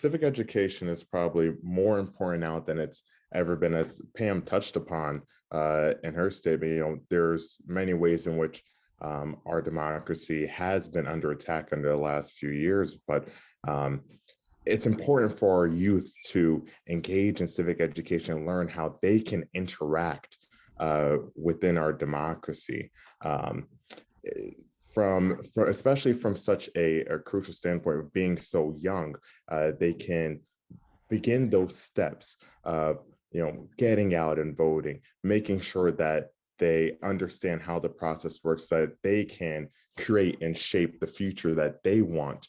Civic education is probably more important now than it's ever been, as Pam touched upon in her statement. There's many ways in which our democracy has been under attack under the last few years, but um, it's important for our youth to engage in civic education and learn how they can interact within our democracy. Um, from especially from such a crucial standpoint of being so young, they can begin those steps of getting out and voting, making sure that they understand how the process works, so that they can create and shape the future that they want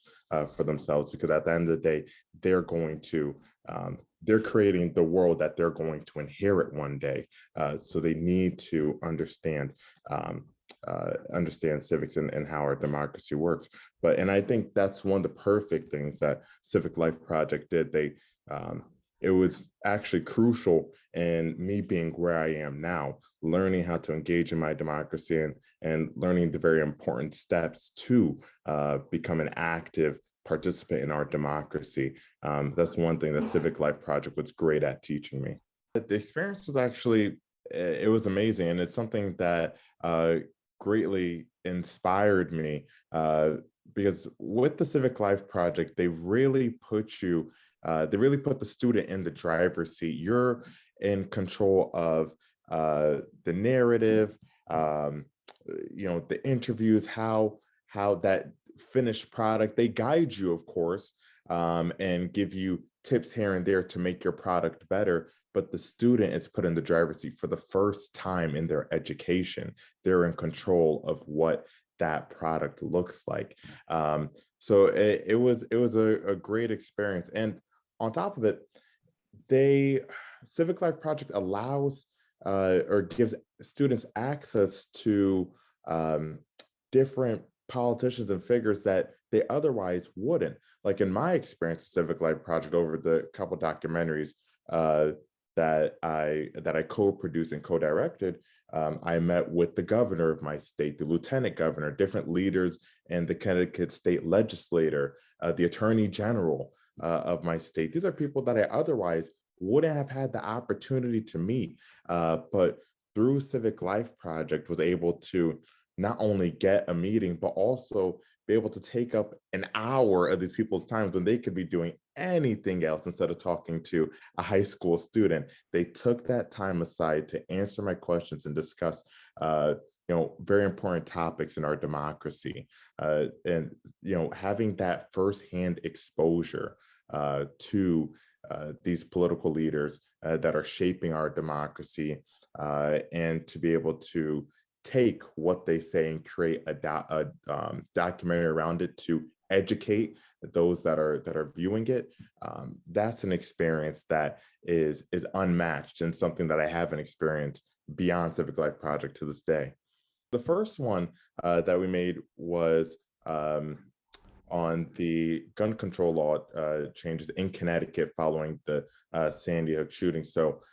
for themselves. Because at the end of the day, they're going to they're creating the world that they're going to inherit one day. So they need to understand civics and how our democracy works. And I think that's one of the perfect things that Civic Life Project did. It was actually crucial in me being where I am now, learning how to engage in my democracy and learning the very important steps to become an active participant in our democracy. That's one thing that Civic Life Project was great at teaching me. The experience was actually, it was amazing. And it's something that greatly inspired me, because with the Civic Life Project, they really put the student in the driver's seat. You're in control of the narrative, the interviews, how that finished product. They guide you, of course, and give you tips here and there to make your product better. But the student is put in the driver's seat for the first time in their education. They're in control of what that product looks like. So it was a great experience. And on top of it, Civic Life Project allows or gives students access to different politicians and figures that they otherwise wouldn't. Like in my experience, Civic Life Project, over the couple documentaries that I co-produced and co-directed, I met with the governor of my state, the lieutenant governor, different leaders in the Connecticut state legislature, the attorney general of my state. These are people that I otherwise wouldn't have had the opportunity to meet, but through Civic Life Project was able to not only get a meeting, but also be able to take up an hour of these people's time when they could be doing anything else instead of talking to a high school student. They took that time aside to answer my questions and discuss very important topics in our democracy. And having that firsthand exposure to these political leaders that are shaping our democracy, and to be able to take what they say and create a documentary around it to educate those that are viewing it. That's an experience that is unmatched and something that I haven't experienced beyond Civic Life Project to this day. The first one that we made was on the gun control law changes in Connecticut following the Sandy Hook shooting. So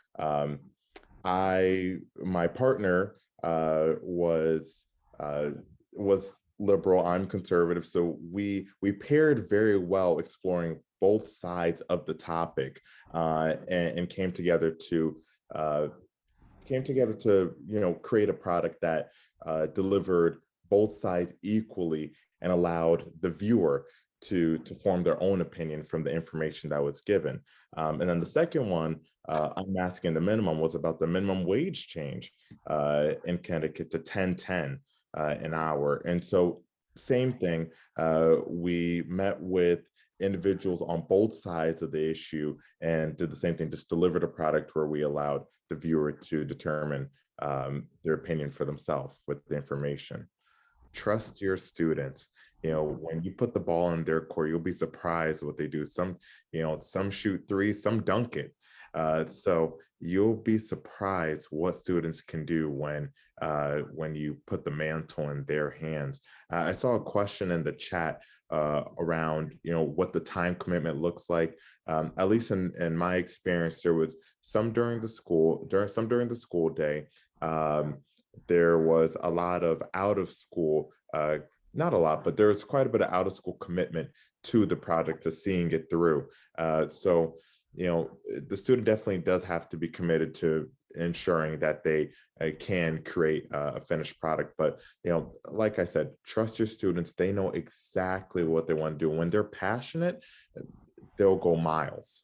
my partner was liberal, I'm conservative, so we paired very well, exploring both sides of the topic, and came together to create a product that delivered both sides equally and allowed the viewer to form their own opinion from the information that was given. And then the second one, Unmasking the Minimum, was about the minimum wage change in Connecticut to 10.10 an hour. And so same thing, we met with individuals on both sides of the issue and did the same thing, just delivered a product where we allowed the viewer to determine their opinion for themselves with the information. Trust your students. When you put the ball in their court, you'll be surprised what they do. Some shoot threes, some dunk it. So you'll be surprised what students can do when you put the mantle in their hands. I saw a question in the chat around what the time commitment looks like. At least in my experience, there was some during the school day. There was a lot of out of school, not a lot, but there was quite a bit of out of school commitment to the project, to seeing it through. So, the student definitely does have to be committed to ensuring that they can create a finished product. But, like I said, trust your students. They know exactly what they want to do. When they're passionate, they'll go miles.